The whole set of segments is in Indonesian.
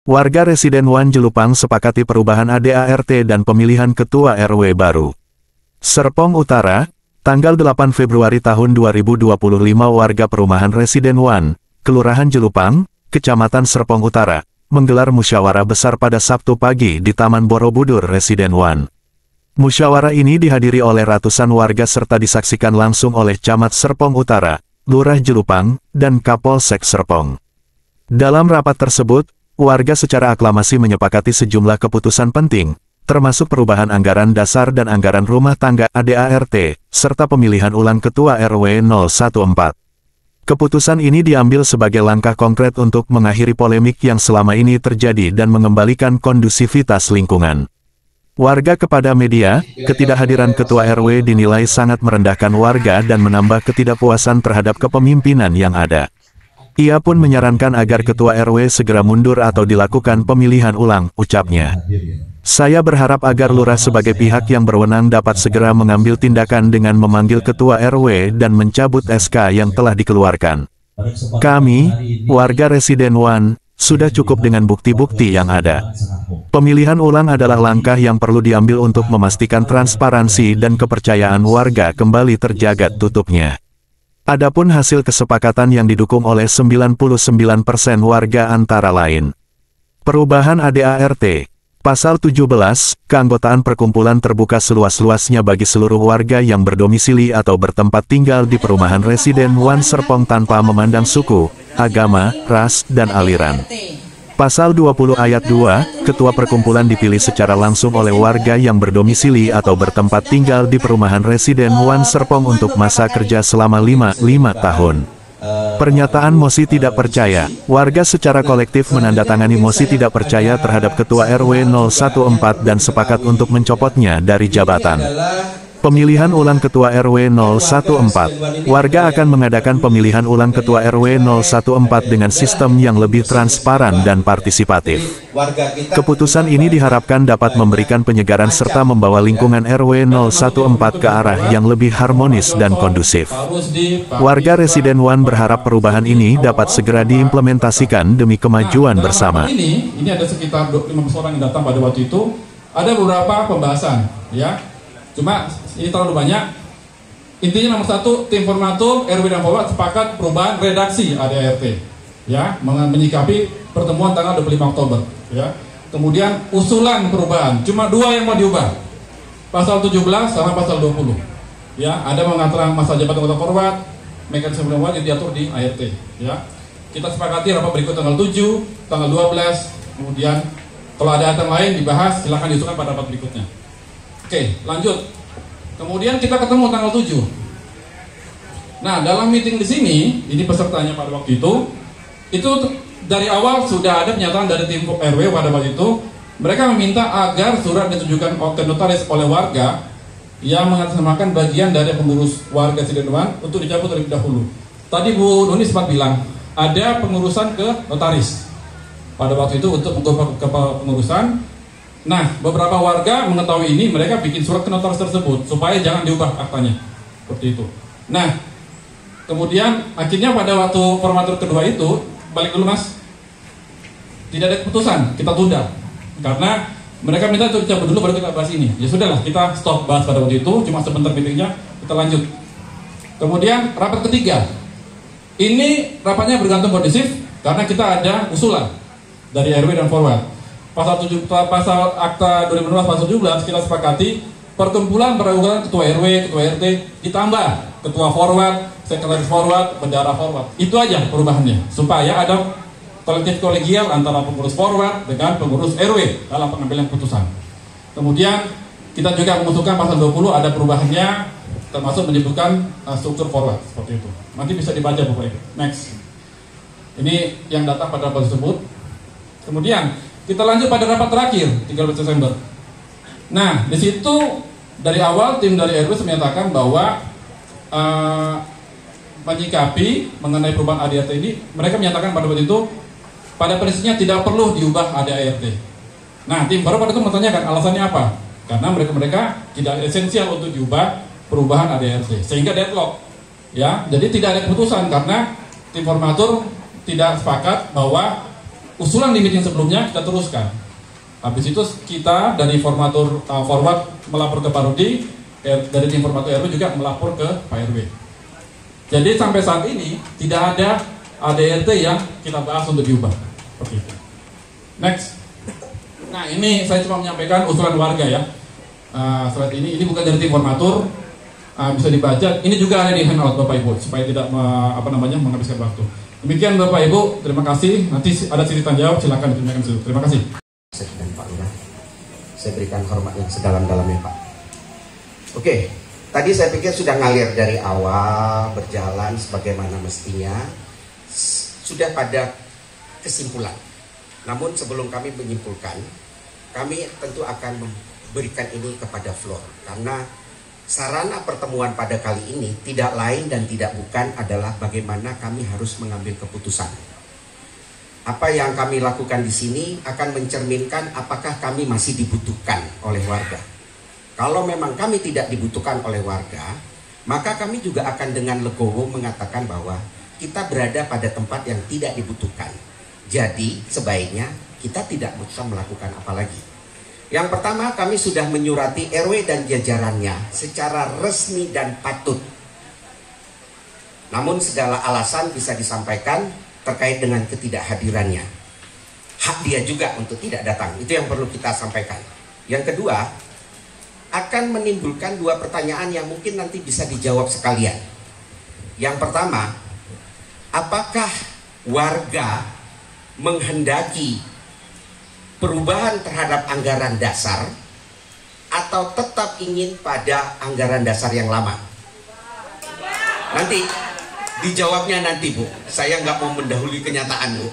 Warga Residen 1 Jelupang sepakati perubahan ADART dan pemilihan Ketua RW baru. Serpong Utara, tanggal 8 Februari tahun 2025 warga perumahan Residen 1, Kelurahan Jelupang, Kecamatan Serpong Utara, menggelar musyawarah besar pada Sabtu pagi di Taman Borobudur Residen 1. Musyawarah ini dihadiri oleh ratusan warga serta disaksikan langsung oleh Camat Serpong Utara, Lurah Jelupang, dan Kapolsek Serpong. Dalam rapat tersebut, warga secara aklamasi menyepakati sejumlah keputusan penting, termasuk perubahan anggaran dasar dan anggaran rumah tangga ADART, serta pemilihan ulang Ketua RW 014. Keputusan ini diambil sebagai langkah konkret untuk mengakhiri polemik yang selama ini terjadi dan mengembalikan kondusivitas lingkungan. Warga kepada media, ketidakhadiran Ketua RW dinilai sangat merendahkan warga dan menambah ketidakpuasan terhadap kepemimpinan yang ada. Ia pun menyarankan agar Ketua RW segera mundur atau dilakukan pemilihan ulang, ucapnya. Saya berharap agar lurah sebagai pihak yang berwenang dapat segera mengambil tindakan dengan memanggil Ketua RW dan mencabut SK yang telah dikeluarkan. Kami, warga Residen 1, sudah cukup dengan bukti-bukti yang ada. Pemilihan ulang adalah langkah yang perlu diambil untuk memastikan transparansi dan kepercayaan warga kembali terjaga tutupnya. Adapun hasil kesepakatan yang didukung oleh 99% warga antara lain. Perubahan ADART. Pasal 17, keanggotaan perkumpulan terbuka seluas-luasnya bagi seluruh warga yang berdomisili atau bertempat tinggal di perumahan Residen 1 Serpong tanpa memandang suku, agama, ras, dan aliran. Pasal 20 ayat 2, Ketua Perkumpulan dipilih secara langsung oleh warga yang berdomisili atau bertempat tinggal di perumahan Residen 1 Serpong untuk masa kerja selama 5 tahun. Pernyataan mosi tidak percaya. Warga secara kolektif menandatangani mosi tidak percaya terhadap Ketua RW 014 dan sepakat untuk mencopotnya dari jabatan. Pemilihan ulang Ketua RW 014. Warga akan mengadakan pemilihan ulang Ketua RW 014 dengan sistem yang lebih transparan dan partisipatif. Keputusan ini diharapkan dapat memberikan penyegaran serta membawa lingkungan RW 014 ke arah yang lebih harmonis dan kondusif. Warga Residen 1 berharap perubahan ini dapat segera diimplementasikan demi kemajuan bersama. Ini ada sekitar 15 orang yang datang pada waktu itu. Ada beberapa pembahasan, ya. Cuma ini terlalu banyak. Intinya nomor satu, tim formatur RW dan Forward sepakat perubahan redaksi ADART, ya, menyikapi pertemuan tanggal 25 Oktober, ya. Kemudian usulan perubahan, cuma dua yang mau diubah, pasal 17 sama pasal 20, ya. Ada mengatur masa jabatan anggota Forward, mekanisme Forward yang diatur di ART, ya. Kita sepakati rapat berikut tanggal 7, tanggal 12, kemudian kalau ada item lain dibahas, silakan diusulkan pada rapat berikutnya. Oke, lanjut. Kemudian kita ketemu tanggal 7. Nah, dalam meeting di sini, ini pesertanya pada waktu itu dari awal sudah ada pernyataan dari tim RW pada waktu itu. Mereka meminta agar surat ditujukan ke notaris oleh warga yang mengatasnamakan bagian dari pengurus warga Residen 1 untuk dicabut terlebih dahulu. Tadi Bu Nuni sempat bilang, ada pengurusan ke notaris pada waktu itu untuk ke pengurusan. Nah, beberapa warga mengetahui ini, mereka bikin surat ke notaris tersebut supaya jangan diubah aktanya, seperti itu. Nah, kemudian akhirnya pada waktu formatur kedua itu, balik dulu Mas, tidak ada keputusan, kita tunda, karena mereka minta untuk cabut dulu baru kita bahas ini. Ya sudahlah, kita stop bahas pada waktu itu, cuma sebentar meetingnya, kita lanjut. Kemudian rapat ketiga, ini rapatnya bergantung kondisif karena kita ada usulan dari RW dan Forward. Pasal Akta 2016 pasal 17 kita sepakati perkumpulan berukuran Ketua RW, Ketua RT ditambah Ketua Forward, Sekretaris Forward, Bendara Forward. Itu aja perubahannya supaya ada kolektif kolegial antara pengurus Forward dengan pengurus RW dalam pengambilan keputusan. Kemudian kita juga mengusulkan pasal 20 ada perubahannya termasuk menyebutkan struktur Forward seperti itu. Nanti bisa dibaca Bapak Ibu. Next. Ini yang datang pada rapat tersebut. Kemudian kita lanjut pada rapat terakhir 13 Desember. Nah, di situ dari awal tim dari RW menyatakan bahwa menyikapi mengenai perubahan ADART ini, mereka menyatakan pada waktu itu pada prinsipnya tidak perlu diubah ADART. Nah, tim baru pada itu menanyakan alasannya apa? Karena mereka tidak esensial untuk diubah perubahan ADART, sehingga deadlock. Ya, jadi tidak ada keputusan karena tim formatur tidak sepakat bahwa usulan di meeting sebelumnya kita teruskan. Habis itu kita dari formatur forward melapor ke Pak Rudi, dari tim formatur RW juga melapor ke Pak RW. Jadi sampai saat ini tidak ada ADRT yang kita bahas untuk diubah. Oke. Next. Nah, ini saya cuma menyampaikan usulan warga ya. Slide ini bukan dari tim formatur, bisa dibaca. Ini juga ada di handout Bapak Ibu supaya tidak menghabiskan waktu. Demikian Bapak Ibu, terima kasih. Nanti ada sesi tanya jawab, silakan ditunjukkan dulu. Terima kasih. Dan Pak Lurah, saya berikan hormat yang sedalam-dalamnya Pak. Oke, tadi saya pikir sudah ngalir dari awal, berjalan sebagaimana mestinya, sudah pada kesimpulan. Namun sebelum kami menyimpulkan, kami tentu akan memberikan ini kepada floor, karena sarana pertemuan pada kali ini tidak lain dan tidak bukan adalah bagaimana kami harus mengambil keputusan. Apa yang kami lakukan di sini akan mencerminkan apakah kami masih dibutuhkan oleh warga. Kalau memang kami tidak dibutuhkan oleh warga, maka kami juga akan dengan legowo mengatakan bahwa kita berada pada tempat yang tidak dibutuhkan. Jadi sebaiknya kita tidak bisa melakukan apa lagi. Yang pertama, kami sudah menyurati RW dan jajarannya secara resmi dan patut. Namun segala alasan bisa disampaikan terkait dengan ketidakhadirannya. Hak dia juga untuk tidak datang. Itu yang perlu kita sampaikan. Yang kedua, akan menimbulkan dua pertanyaan yang mungkin nanti bisa dijawab sekalian. Yang pertama, apakah warga menghendaki perubahan terhadap anggaran dasar atau tetap ingin pada anggaran dasar yang lama? Nanti dijawabnya nanti Bu, saya nggak mau mendahului kenyataan Bu.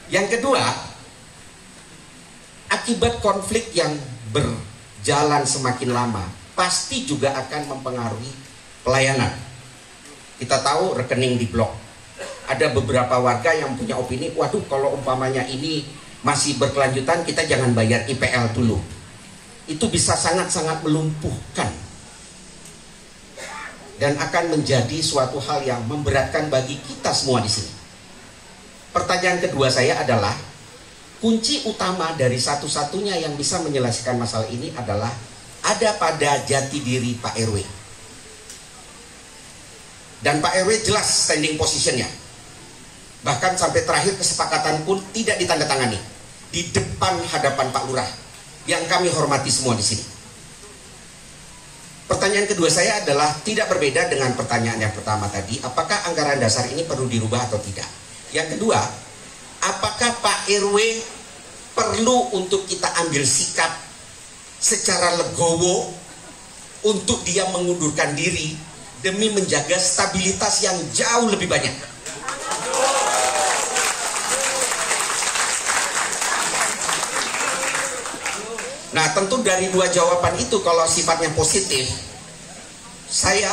Yang kedua, akibat konflik yang berjalan semakin lama pasti juga akan mempengaruhi pelayanan. Kita tahu rekening di blok. Ada beberapa warga yang punya opini, waduh kalau umpamanya ini masih berkelanjutan kita jangan bayar IPL dulu. Itu bisa sangat-sangat melumpuhkan dan akan menjadi suatu hal yang memberatkan bagi kita semua di sini. Pertanyaan kedua saya adalah, kunci utama dari satu-satunya yang bisa menyelesaikan masalah ini adalah ada pada jati diri Pak RW. Dan Pak RW jelas standing positionnya. Bahkan sampai terakhir kesepakatan pun tidak ditandatangani di depan hadapan Pak Lurah yang kami hormati semua di sini. Pertanyaan kedua saya adalah tidak berbeda dengan pertanyaan yang pertama tadi, apakah anggaran dasar ini perlu dirubah atau tidak. Yang kedua, apakah Pak RW perlu untuk kita ambil sikap secara legowo untuk dia mengundurkan diri demi menjaga stabilitas yang jauh lebih banyak. Nah, tentu dari dua jawaban itu kalau sifatnya positif, saya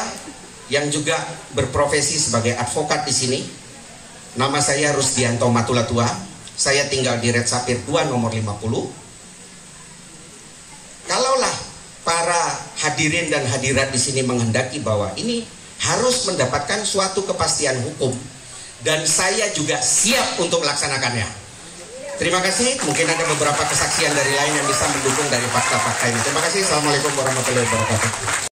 yang juga berprofesi sebagai advokat di sini, nama saya Rusdianto Matulatua, saya tinggal di Red Sapir 2 nomor 50. Kalaulah para hadirin dan hadirat di sini menghendaki bahwa ini harus mendapatkan suatu kepastian hukum, dan saya juga siap untuk melaksanakannya. Terima kasih, mungkin ada beberapa kesaksian dari lain yang bisa mendukung dari fakta-fakta ini. Terima kasih, Assalamualaikum warahmatullahi wabarakatuh.